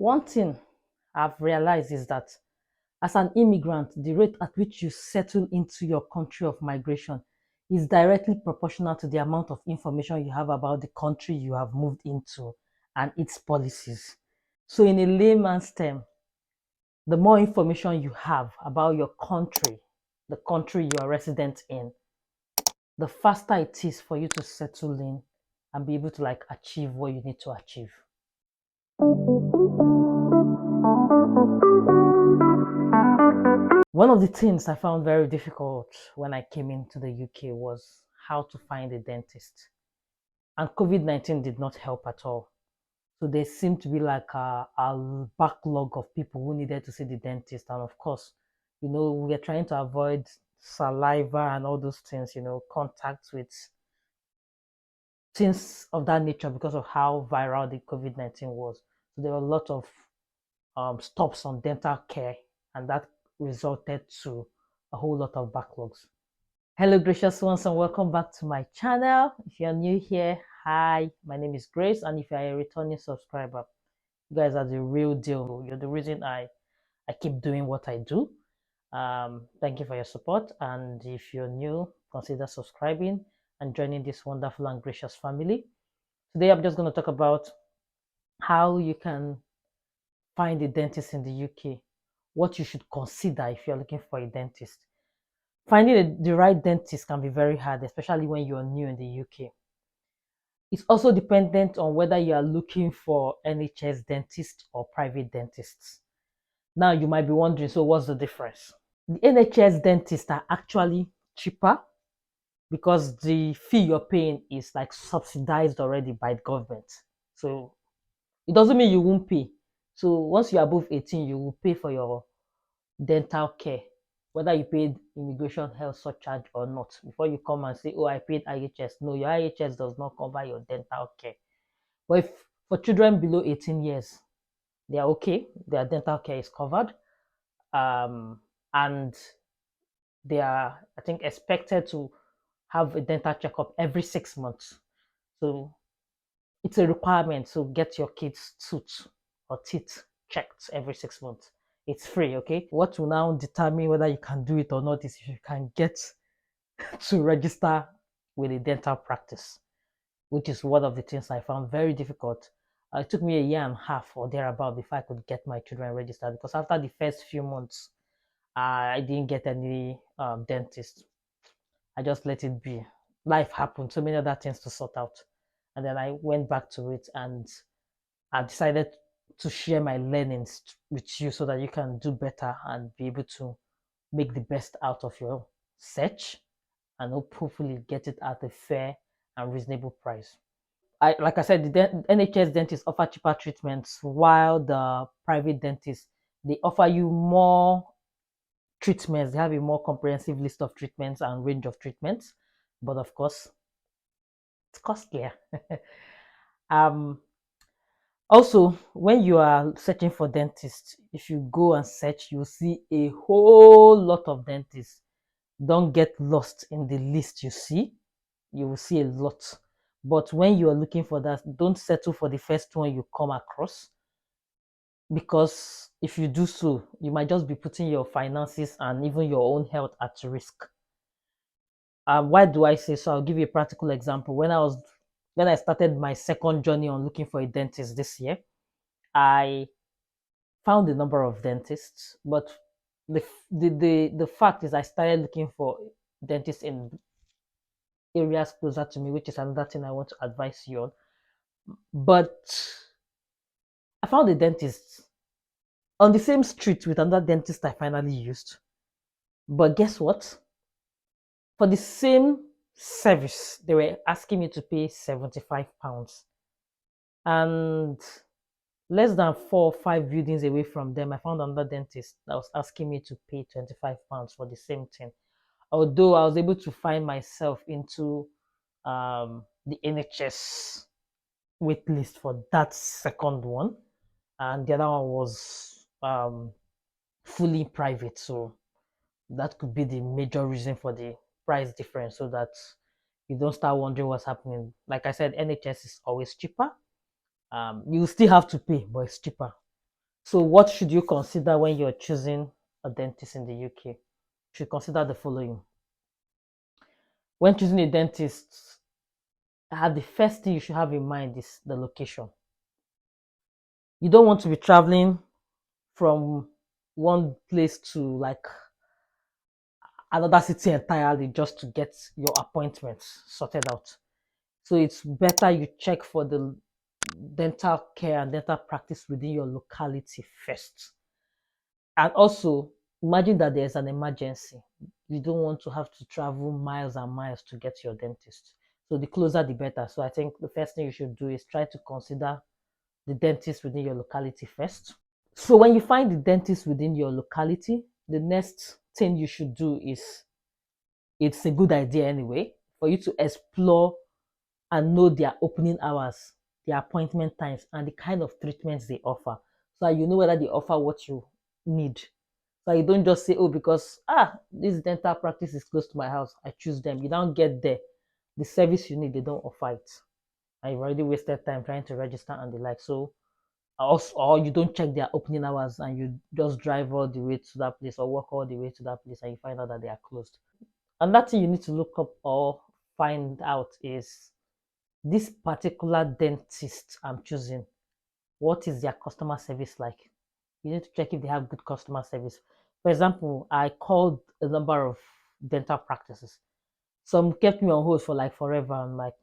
One thing I've realized is that as an immigrant, the rate at which you settle into your country of migration is directly proportional to the amount of information you have about the country you have moved into and its policies. So, in a layman's term, the more information you have about your country, the country you are resident in, the faster it is for you to settle in and be able to achieve what you need to achieve. One of the things I found very difficult when I came into the UK was how to find a dentist. And COVID-19 did not help at all. So there seemed to be a backlog of people who needed to see the dentist. And of course, we are trying to avoid saliva and all those things, contact with things of that nature because of how viral the COVID-19 was. So there were a lot of stops on dental care, and that resulted to a whole lot of backlogs. Hello, gracious ones, and welcome back to my channel. If you're new here, hi, my name is Grace, and if you're a returning subscriber, you guys are the real deal. You're the reason I keep doing what I do. Thank you for your support, and if you're new, consider subscribing and joining this wonderful and gracious family. Today, I'm just going to talk about how you can find a dentist in the UK, what you should consider if you're looking for a dentist. Finding the right dentist can be very hard, especially when you're new in the UK. It's also dependent on whether you are looking for NHS dentists or private dentists. Now, you might be wondering, so what's the difference? The NHS dentists are actually cheaper because the fee you're paying is subsidized already by the government. So it doesn't mean you won't pay. So once you're above 18, you will pay for your dental care, whether you paid immigration health surcharge or not. Before you come and say, oh, I paid IHS. No, your IHS does not cover your dental care. But if for children below 18 years, they are okay. Their dental care is covered. And they are, I think, expected to have a dental checkup every 6 months. So it's a requirement. So get your kids' tooth or teeth checked every 6 months. It's free, okay? What will now determine whether you can do it or not is if you can get to register with a dental practice, which is one of the things I found very difficult. It took me a year and a half or thereabout before I could get my children registered, because after the first few months, I didn't get any dentist. I just let it be. Life happened, so many other things to sort out. And then I went back to it, and I decided to share my learnings with you so that you can do better and be able to make the best out of your search and hopefully get it at a fair and reasonable price. Like I said, the NHS dentists offer cheaper treatments, while the private dentists, they offer you more treatments. They have a more comprehensive list of treatments and range of treatments, but of course, it's costlier. um, Also, when you are searching for dentists, if you go and search, you'll see a whole lot of dentists. Don't get lost in the list you see. You will see a lot. But when you are looking for that, don't settle for the first one you come across, because if you do so, you might just be putting your finances and even your own health at risk. Why do I say so? I'll give you a practical example. When I started my second journey on looking for a dentist this year, I found a number of dentists, but the fact is I started looking for dentists in areas closer to me, which is another thing I want to advise you on. But I found a dentist on the same street with another dentist I finally used. But guess what? For the same service, they were asking me to pay £75. And less than 4 or 5 buildings away from them, I found another dentist that was asking me to pay £25 for the same thing. Although I was able to find myself into the NHS wait list for that second one, and the other one was fully private. So that could be the major reason for the price difference, so that you don't start wondering what's happening. Like I said, NHS is always cheaper. You still have to pay, but it's cheaper. So, what should you consider when you're choosing a dentist in the UK? You should consider the following. When choosing a dentist, the first thing you should have in mind is the location. You don't want to be traveling from one place to like another city entirely just to get your appointments sorted out. So it's better you check for the dental care and dental practice within your locality first. And also, imagine that there's an emergency. You don't want to have to travel miles and miles to get to your dentist. So the closer the better. So I think the first thing you should do is try to consider the dentist within your locality first. So when you find the dentist within your locality, the next thing you should do is, it's a good idea anyway for you to explore and know their opening hours, their appointment times, and the kind of treatments they offer. So that you know whether they offer what you need. So you don't just say, oh, because this dental practice is close to my house, I choose them. You don't get there. The service you need, they don't offer it. And you've already wasted time trying to register and the like. So also, or you don't check their opening hours and you just drive all the way to that place or walk all the way to that place and you find out that they are closed. Another thing you need to look up or find out is this particular dentist I'm choosing, what is their customer service like? You need to check if they have good customer service. For example, I called a number of dental practices. Some kept me on hold for like forever. I'm like,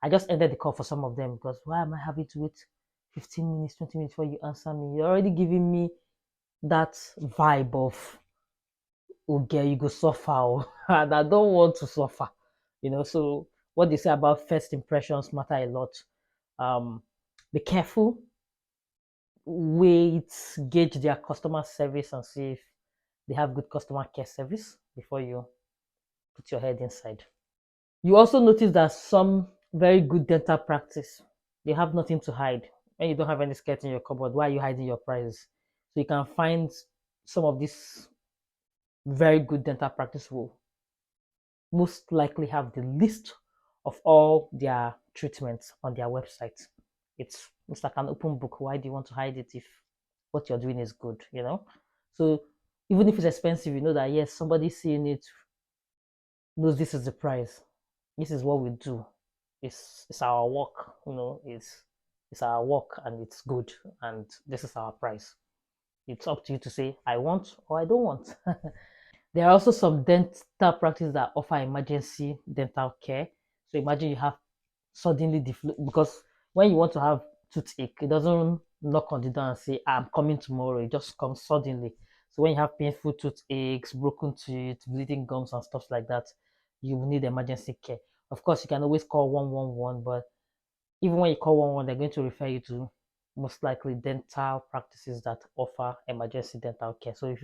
I just ended the call for some of them because why am I having to wait 15 minutes, 20 minutes before you answer me? You're already giving me that vibe of, okay, you go suffer, and I don't want to suffer. So what they say about first impressions matter a lot. Um, be careful, wait, gauge their customer service and see if they have good customer care service before you put your head inside. You also notice that some very good dental practice, they have nothing to hide. When you don't have any skirt in your cupboard, why are you hiding your prices? So you can find some of these very good dental practice will most likely have the list of all their treatments on their website. It's like an open book. Why do you want to hide it if what you're doing is good? So even if it's expensive, you know that yes, somebody seeing it knows this is the price. This is what we do. It's our work, it's our work and it's good and this is our price. It's up to you to say I want or I don't want. There are also some dental practices that offer emergency dental care. So imagine you have suddenly the flu, because when you want to have toothache, it doesn't knock on the door and say, I'm coming tomorrow. It just comes suddenly. So when you have painful toothaches, broken teeth, bleeding gums, and stuff like that, you will need emergency care. Of course, you can always call 111, but even when you call 111, they're going to refer you to most likely dental practices that offer emergency dental care. So if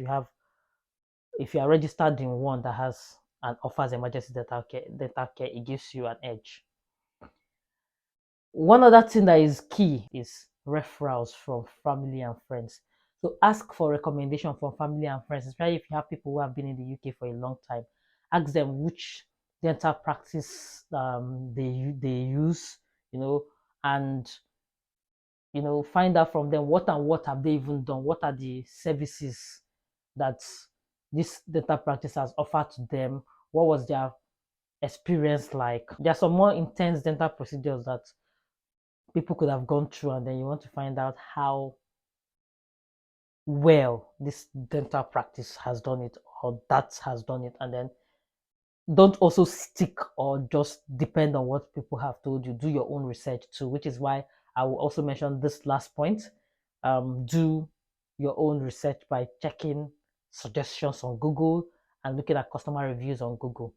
you are registered in one that has and offers emergency dental care, it gives you an edge. One other thing that is key is referrals from family and friends. So ask for recommendation from family and friends, especially if you have people who have been in the UK for a long time. Ask them which dental practice they use, and find out from them what have they even done, what are the services that this dental practice has offered to them, what was their experience like. There are some more intense dental procedures that people could have gone through, and then you want to find out how well this dental practice has done it or that has done it, and then don't also stick or just depend on what people have told you. Do your own research too, which is why I will also mention this last point. Do your own research by checking suggestions on Google and looking at customer reviews on Google.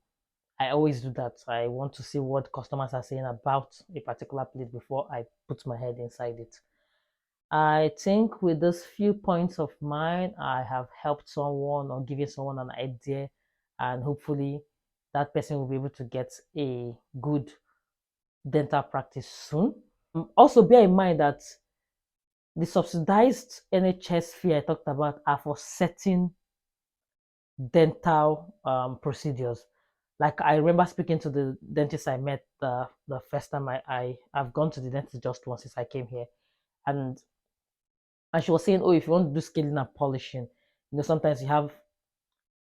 I always do that. I want to see what customers are saying about a particular place before I put my head inside it. I think with those few points of mine, I have helped someone or given someone an idea, and hopefully that person will be able to get a good dental practice soon. Also, bear in mind that the subsidized NHS fee I talked about are for certain dental procedures. Like I remember speaking to the dentist I met the first time I've gone to the dentist just once since I came here, and And she was saying, oh, if you want to do scaling and polishing, sometimes you have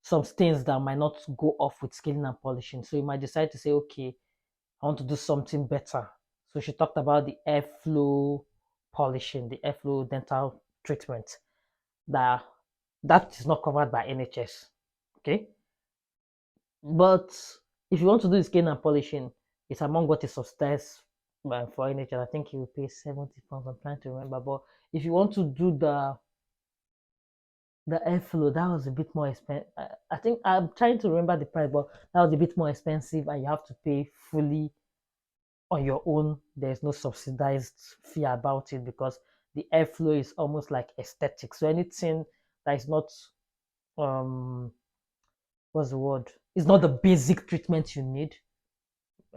some stains that might not go off with scaling and polishing. So you might decide to say, okay, I want to do something better. So she talked about the airflow polishing, the airflow dental treatment that that is not covered by NHS. Okay. But if you want to do the scaling and polishing, it's among what is subsidized for NHS. I think you will pay £70. I'm trying to remember. But if you want to do the airflow, that was a bit more expensive. I think I'm trying to remember the price, but that was a bit more expensive, and you have to pay fully on your own. There's no subsidized fee about it because the airflow is almost like aesthetic. So anything that is not what's the word? It's not the basic treatment you need.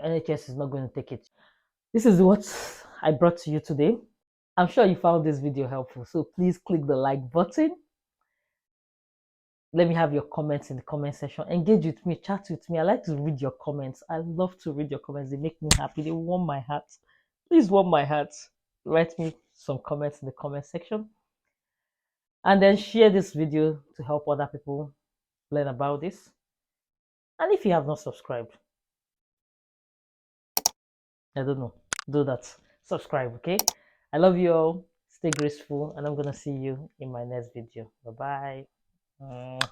NHS is not going to take it. This is what I brought to you today. I'm sure you found this video helpful. So please click the like button. Let me have your comments in the comment section. Engage with me, chat with me. I like to read your comments. I love to read your comments. They make me happy. They warm my heart. Please warm my heart. Write me some comments in the comment section. And then share this video to help other people learn about this. And if you have not subscribed, I don't know, do that. Subscribe, okay? I love you all. Stay graceful, and I'm gonna see you in my next video. Bye bye.